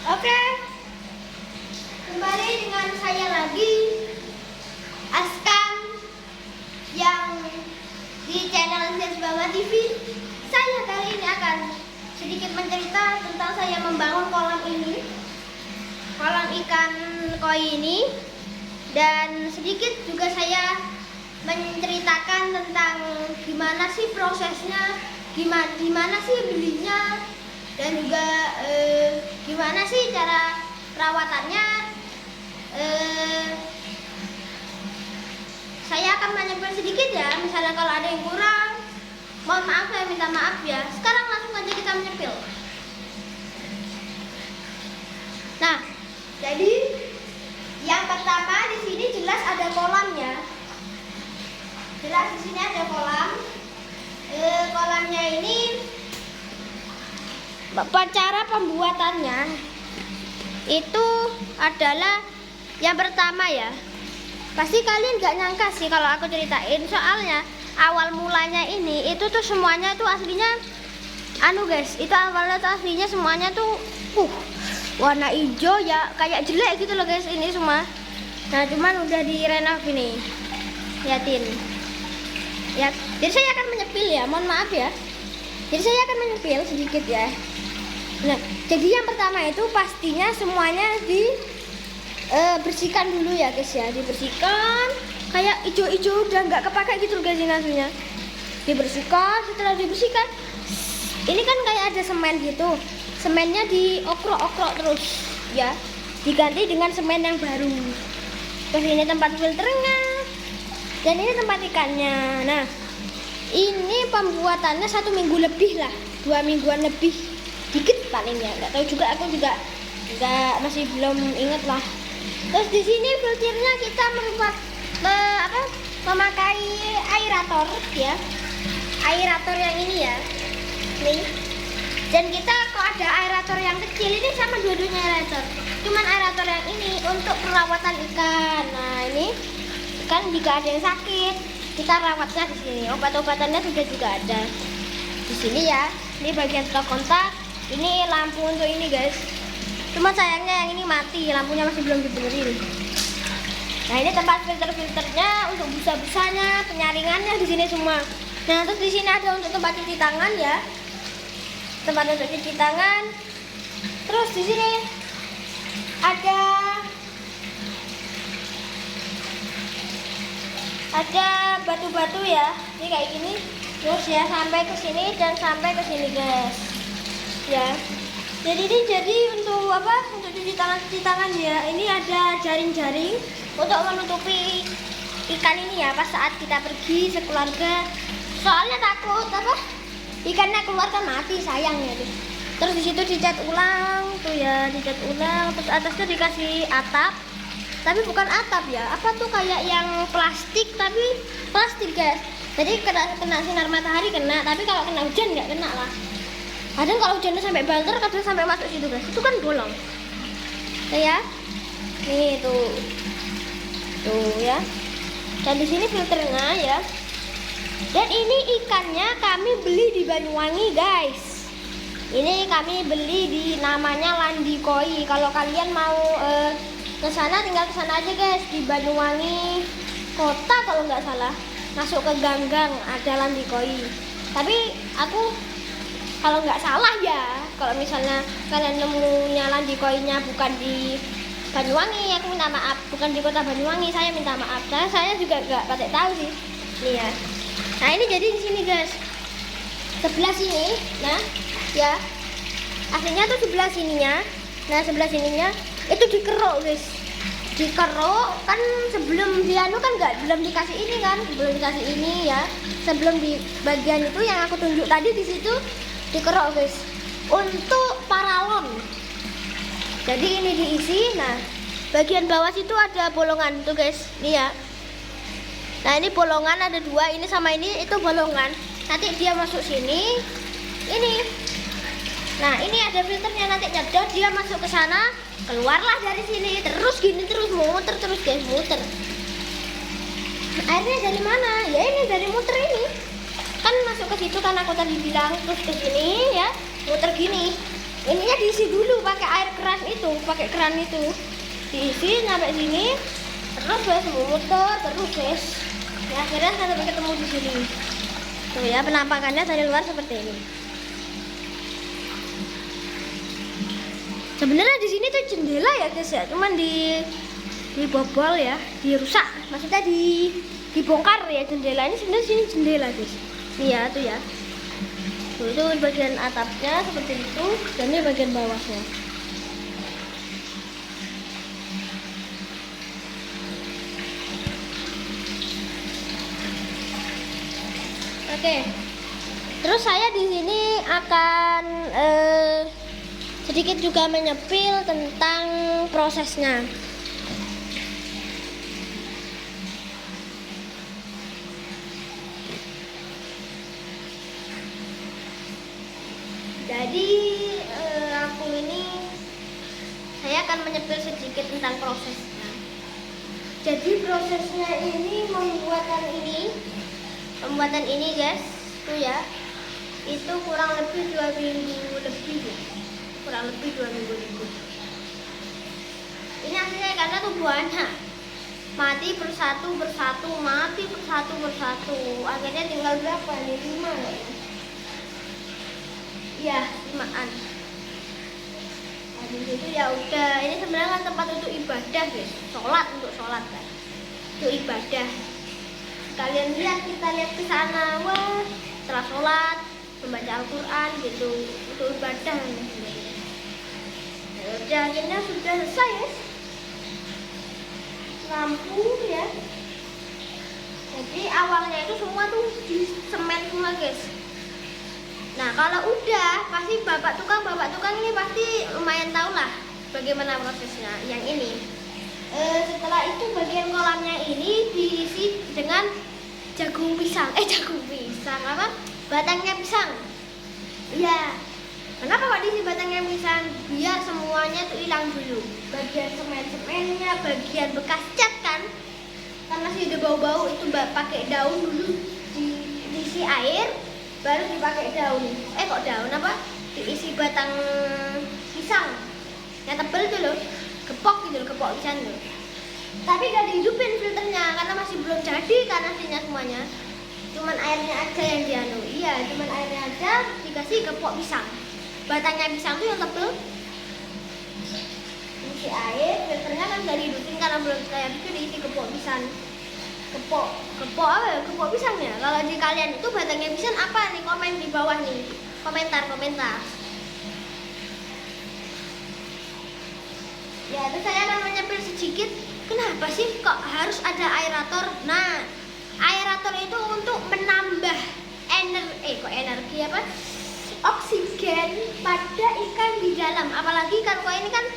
Oke, kembali dengan saya lagi, Askan, yang di channel Zens Bawah TV. Saya kali ini akan sedikit mencerita tentang saya membangun kolam ini, kolam ikan koi ini, dan sedikit juga saya menceritakan tentang gimana sih prosesnya, gimana sih belinya, dan juga gimana sih cara perawatannya. Saya akan menyebut sedikit ya, misalnya kalau ada yang kurang, mohon maaf, saya minta maaf ya. Sekarang langsung aja kita menyepil. Nah, jadi yang pertama di sini jelas ada kolamnya. Jelas di sini ada kolam. Kolamnya ini, cara pembuatannya itu adalah yang pertama ya. Pasti kalian nggak nyangka sih kalau aku ceritain, soalnya awal mulanya ini itu tuh semuanya tuh aslinya guys, itu awalnya tuh aslinya semuanya tuh warna hijau ya, kayak jelek gitu loh guys ini semua. Nah, cuman udah direnov ini. Liatin. Ya, jadi saya akan menyepil ya, mohon maaf ya. Jadi saya akan menyepil sedikit ya. Nah, jadi yang pertama itu pastinya semuanya bersihkan dulu ya guys ya, dibersihkan. Kayak hijau-hijau udah nggak kepakai gitu guys ini aslinya. Dibersihkan, setelah dibersihkan, ini kan kayak ada semen gitu. Semennya diokrok-okrok terus ya, diganti dengan semen yang baru. Terus ini tempat filternya, dan ini tempat ikannya. Nah, ini pembuatannya 1 minggu lebih lah, 2 mingguan lebih dikit paling ya, nggak tahu juga, aku juga masih belum inget lah. Terus di sini filternya kita memakai aerator ya, aerator yang ini ya, nih. Dan kita kalau ada aerator yang kecil ini sama dua-duanya aerator, cuman aerator yang ini untuk perawatan ikan. Nah, ini kan jika ada yang sakit kita rawatnya di sini, obat-obatannya juga ada di sini ya. Ini bagian stok kontak, ini lampu untuk ini guys. Cuma sayangnya yang ini mati, lampunya masih belum dibenerin. Nah, ini tempat filternya untuk busa-busanya, penyaringannya di sini semua. Nah, terus di sini ada untuk tempat cuci tangan ya, tempat untuk cuci tangan. Terus di sini ada batu-batu ya, ini kayak gini. Terus ya sampai ke sini dan sampai ke sini guys ya. Jadi untuk apa, untuk cuci tangan ya, ini ada jaring-jaring untuk menutupi ikan ini ya pas saat kita pergi sekeluarga, soalnya takut apa ikannya keluar kan mati, sayangnya tuh. Terus di situ dicat ulang tuh ya, dicat ulang. Terus atasnya dikasih atap, tapi bukan atap ya, apa tuh kayak yang plastik, tapi plastik guys. Jadi kena sinar matahari kena, tapi kalau kena hujan nggak kena lah. Kadang kalau hujannya sampai banter, kadang sampai masuk situ guys, itu kan bolong tuh ya. Nih tuh ya. Dan di sini filternya ya. Dan ini ikannya kami beli di Banyuwangi guys. Ini kami beli di namanya Landi Koi. Kalau kalian mau ke sana, tinggal ke sana aja guys, di Banyuwangi kota kalau nggak salah. Masuk ke ganggang ada Landi Koi. Tapi aku kalau nggak salah ya, kalau misalnya kalian nemunya Landi Koi-nya bukan di Banyuwangi, aku minta maaf. Bukan di kota Banyuwangi, saya minta maaf. Karena saya juga nggak pada tahu sih. Nih ya. Nah, ini jadi di sini guys, sebelah sini, nah ya, aslinya tuh sebelah sininya. Nah, sebelah sininya itu dikeruk guys, dikeruk kan sebelum dianu kan belum dikasih ini kan, belum dikasih ini ya. Sebelum di bagian itu yang aku tunjuk tadi, di situ dikeruk guys untuk paralon. Jadi ini diisi. Nah, bagian bawah situ ada bolongan tuh guys, nih ya. Nah, ini bolongan ada 2, ini sama ini, itu bolongan. Nanti dia masuk sini, ini. Nah, ini ada filternya, nanti nyedot dia masuk ke sana, keluarlah dari sini, terus gini terus muter terus guys, muter. Airnya dari mana? Ya ini dari muter ini. Kan masuk ke situ kan aku tadi bilang, terus ke sini ya, muter gini. Ininya diisi dulu pakai air keras itu. itu, pakai keran itu. Diisi sampai sini, terus wes muter terus wes. Ya akhirnya sampai ketemu di sini. Tuh ya penampakannya dari luar seperti ini. Sebenarnya di sini tuh jendela ya guys ya, cuman dibobol ya, dirusak. Maksudnya dibongkar ya jendela ini. Sebenarnya sini jendela guys. Nih ya tuh ya. Tuh, itu bagian atapnya seperti itu, dan ini bagian bawahnya. Oke. Terus saya di sini akan sedikit juga menyepil tentang prosesnya. Jadi aku ini saya akan menyepil sedikit tentang prosesnya. Jadi prosesnya ini pembuatan ini guys, tuh ya, itu kurang lebih 2 minggu lebih ya, kurang lebih 2 minggu lebih. Ini hasilnya karena tuh buahnya mati persatu, mati persatu. Akhirnya tinggal berapa nih? 5 ya? Iya, 5-an. Habis itu ya udah, ini sebenarnya kan tempat untuk ibadah guys, untuk sholat kan, untuk ibadah. Kalian lihat, kita lihat ke sana, wah, setelah sholat membaca Al-Quran gitu, untuk ibadah. Ya udah, akhirnya sudah selesai ya. Lampu ya. Jadi awalnya itu semua tuh di semen semua guys. Nah kalau udah, pasti bapak tukang ini pasti lumayan tahu lah bagaimana prosesnya. Yang ini setelah itu bagian kolamnya ini diisi dengan jagung pisang apa? Batangnya pisang. Iya. Kenapa kok diisi batangnya pisang? Biar semuanya tuh hilang dulu. Bagian semennya, bagian bekas cat kan. Karena masih ada bau-bau, itu pakai daun dulu, diisi air, baru dipakai daun. Kok daun apa? Diisi batang pisang yang tebel tuh loh, gepok pisang loh. Tapi gak dihidupin filternya karena masih belum jadi kanasinya semuanya. Cuman airnya aja yang dianu. Iya, cuman airnya aja dikasih gepok pisang. Batangnya pisang tuh yang tebel. Diisi air, filternya kan gak dihidupin karena belum kayak gitu, diisi gepok pisang. Gepok apa ya? Gepok pisangnya. Kalau di kalian itu batangnya pisang apa nih? Komen di bawah nih. Komentar. Ya, terus saya akan menyepil sedikit. Kenapa sih kok harus ada aerator? Nah, aerator itu untuk menambah energi apa? Oksigen pada ikan di dalam. Apalagi ikan koi ini kan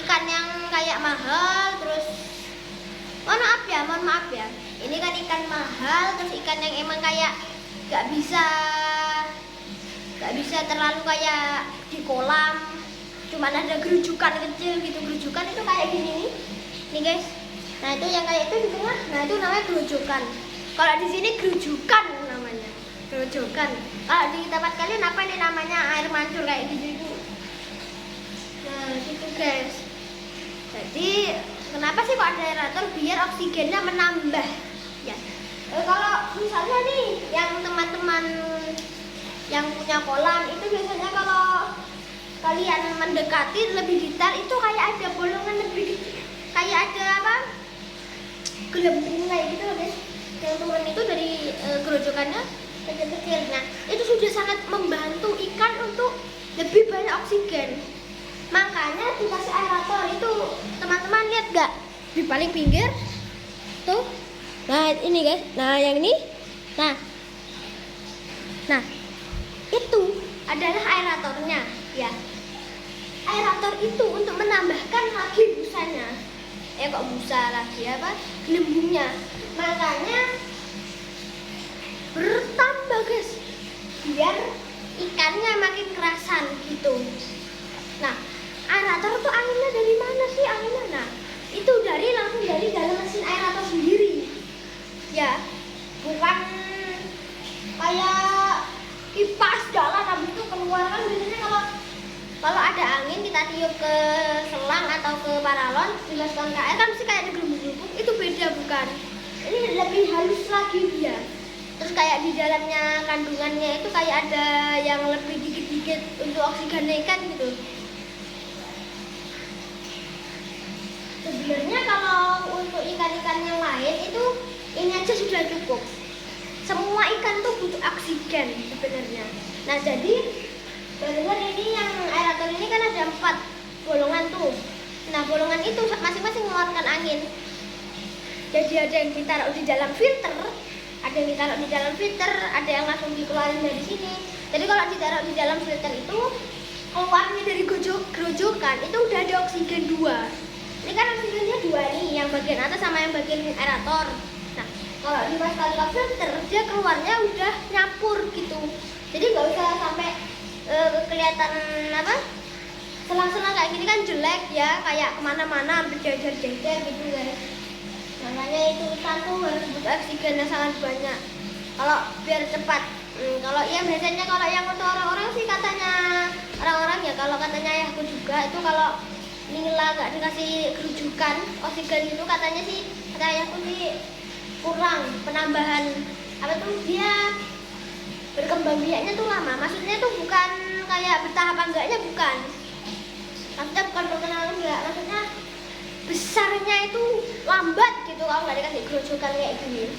ikan yang kayak mahal, terus mohon maaf ya. Ini kan ikan mahal, terus ikan yang emang kayak gak bisa terlalu kayak di kolam. Cuman ada gerujukan kecil gitu. Gerujukan itu kayak gini nih guys. Nah itu yang kayak itu di tengah, nah itu namanya gerujukan. Kalau di sini gerujukan namanya, gerujukan. Kalau di tempat kalian apa nih namanya? Air mancur kayak gitu. Nah gitu guys. Jadi kenapa sih kok ada aerator? Biar oksigennya menambah ya. Kalau misalnya nih yang teman-teman yang punya kolam itu biasanya kalau kalian mendekati lebih detail itu kayak ada bolongan lebih kayak ada apa? Gelembung kayak gitu guys. Yang teman itu dari gerojokannya kecil-kecil. Nah itu sudah sangat membantu ikan untuk lebih banyak oksigen. Makanya dikasih aerator itu, teman-teman lihat gak di paling pinggir tuh. Nah ini guys, nah yang ini, nah itu adalah aeratornya ya. Aerator itu untuk menambahkan lagi busanya. Kok busa lagi apa? Gelembungnya. Makanya bertambah guys, biar ikannya makin kerasan gitu. Nah aerator tuh anginnya dari mana sih anginnya? Nah itu langsung dari dalam mesin aerator sendiri ya, bukan kayak kipas jalan habis itu keluar. Kan biasanya kalau ada angin kita tiup ke selang paralon, 12 ton KR kan mesti kayak digerubuk-gerubuk, itu beda bukan. Ini lebih halus lagi dia. Terus kayak di dalamnya kandungannya itu kayak ada yang lebih dikit-dikit untuk oksigen ikan gitu. Sebenarnya kalau untuk ikan-ikan yang lain itu ini aja sudah cukup. Semua ikan tuh butuh oksigen sebenarnya. Nah jadi benar ini yang aerator ini kan ada 4 bolongan tuh. Nah bolongan itu masing-masing mengeluarkan angin. Jadi ada yang ditaruh di dalam filter, ada yang ditaruh di dalam filter, ada yang langsung dikeluarin dari sini. Jadi kalau ditaruh di dalam filter itu keluarnya dari gerojokan itu udah ada oksigen 2. Ini kan oksigennya 2 nih, yang bagian atas sama yang bagian aerator. Nah kalau dimasukkan ke filter dia keluarnya udah nyampur gitu. Jadi nggak usah sampai kelihatan apa selang-selang kayak gini kan jelek ya, kayak kemana-mana berjejer-jejer gitu guys. Makanya itu ikan tuh harus butuh oksigen yang sangat banyak kalau biar cepat. Kalau ya biasanya kalau yang untuk orang-orang sih katanya orang-orang ya, kalau katanya ayahku juga itu kalau nila nggak dikasih kerujukan oksigen itu katanya sih kata ayahku sih kurang penambahan apa tuh, dia berkembang biaknya tuh lama. Maksudnya tuh bukan kayak betah apa enggaknya, bukan. Maksudnya bukan perkenalan enggak, maksudnya besarnya itu lambat gitu kalau nggak dikasih gerojokan kayak gini.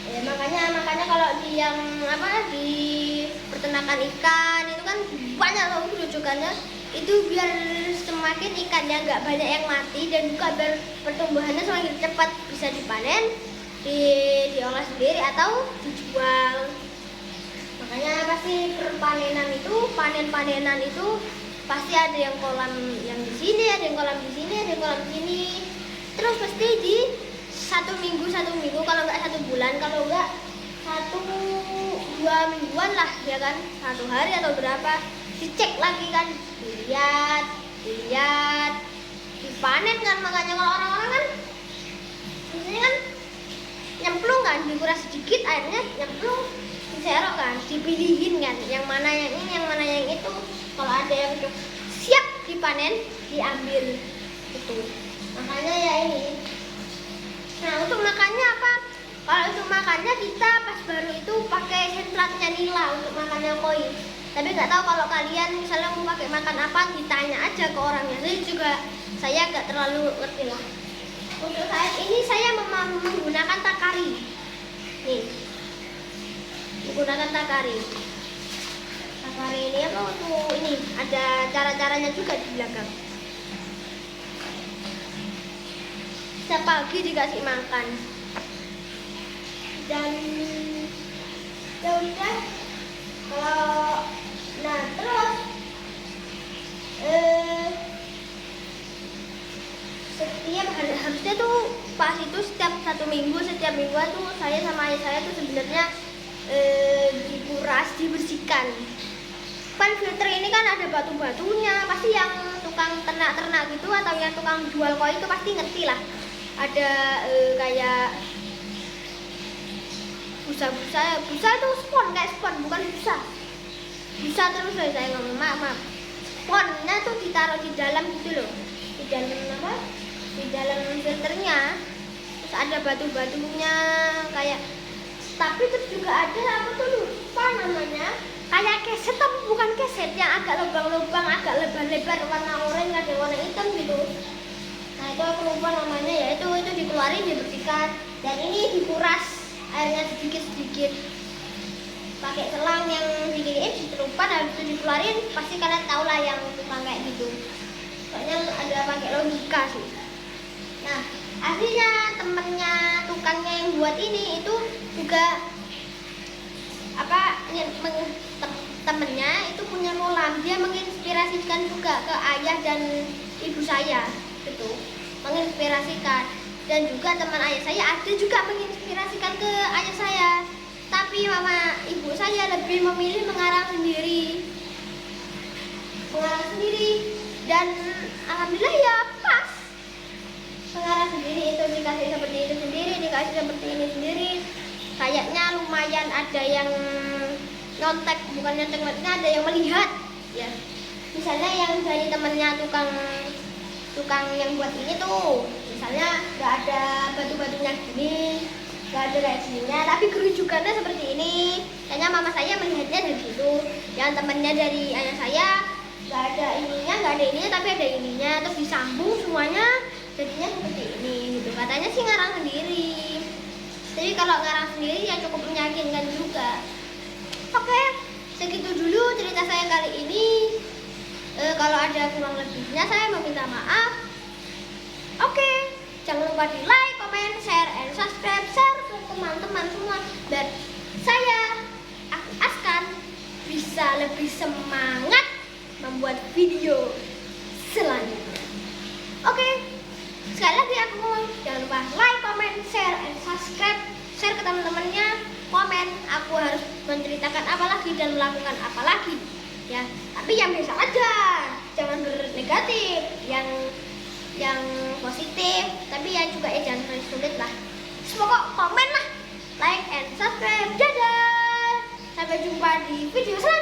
Ya, makanya kalau di yang apa di peternakan ikan itu kan banyak loh gerojokannya, itu biar semakin ikannya nggak banyak yang mati dan juga biar pertumbuhannya semakin cepat bisa dipanen, diolah sendiri atau dijual. Makanya pasti panenan itu pasti ada yang kolam yang di sini, ada yang kolam di sini, ada yang kolam di sini. Terus pasti di 1 minggu kalau nggak 1 bulan, kalau nggak 1-2 mingguan lah ya kan, 1 hari atau berapa dicek lagi kan, dilihat dipanen kan. Makanya kalau orang-orang kan biasanya kan nyemplung kan, dikuras sedikit airnya nyemplung diserok kan, dipilihin kan yang mana yang ini yang mana yang itu. Kalau ada yang siap dipanen diambil itu. Makanya ya ini. Nah untuk makannya apa? Kalau untuk makannya kita pas baru itu pakai sentratnya nila untuk makannya koi. Tapi nggak tahu kalau kalian misalnya mau pakai makan apa, ditanya aja ke orangnya. Saya nggak terlalu ngerti lah. Untuk saat ini saya menggunakan takari. Nih, menggunakan takari. Takari ini apa untuk ini? Ada cara-caranya juga di belakang. Setiap pagi dikasih makan. Dan ya udah. Nah terus setiap hari harusnya tuh pas itu setiap mingguan tuh saya sama ayah saya tuh sebenarnya dikuras, dibersihkan. Kan filter ini kan ada batu-batunya, pasti yang tukang ternak gitu atau yang tukang jual koi itu pasti ngerti lah. Ada kayak busa itu spon, kayak spon, bukan busa terus loh saya ngomong, maaf. Sponnya tuh ditaruh di dalam gitu loh, di dalam apa? Di dalam filternya. Terus ada batu-batunya kayak, tapi terus juga ada apa tuh lupa namanya, kayak keset tapi bukan keset, yang agak lubang-lubang, agak lebar-lebar, warna oranye, ada warna hitam gitu. Nah itu aku lupa namanya ya, itu dikeluarin, dibersihkan, dan ini dikuras airnya sedikit-sedikit pakai selang yang diginiin, ditelupan, habis itu dikeluarin. Pasti kalian tahu lah yang tukang kayak gitu, soalnya ada pakai logika sih. Nah aslinya temennya tukangnya yang buat ini itu juga apa, temennya itu punya kolam, dia menginspirasikan juga ke ayah dan ibu saya gitu, menginspirasikan. Dan juga teman ayah saya ada juga menginspirasikan ke ayah saya, tapi mama ibu saya lebih memilih mengarang sendiri, dan alhamdulillah ya pas mengarang sendiri. Itu dikasih seperti itu sendiri, dikasih seperti ini sendiri, kayaknya lumayan ada yang nyontek, bukan nyontek, maksudnya ada yang melihat ya. Misalnya yang dari temannya tukang tukang yang buat ini tuh, misalnya nggak ada batu-batunya gini, nggak ada kayak gininya, tapi kerujukannya seperti ini. Kayaknya mama saya melihatnya dari situ, yang temennya dari ayah saya nggak ada ininya, nggak ada ininya, tapi ada ininya, terus disambung semuanya jadinya seperti ini gitu. Katanya sih ngarang sendiri, jadi kalau ngarang sendiri ya cukup meyakinkan juga. Oke, segitu dulu cerita saya kali ini. Kalau ada kurang lebihnya saya meminta maaf. Oke, jangan lupa di like, comment, share, and subscribe. Share ke teman-teman semua biar aku Askan bisa lebih semangat membuat video selanjutnya. Oke, sekali lagi aku ngomong, jangan lupa like, comment, share, and subscribe. Share ke teman-temannya, komen aku harus menceritakan apa lagi dan melakukan apa lagi ya. Tapi yang biasa aja, jangan bernegatif, yang positif, tapi yang juga jangan sulit lah. Semoga komen lah, like and subscribe. Dadah, sampai jumpa di video selanjutnya.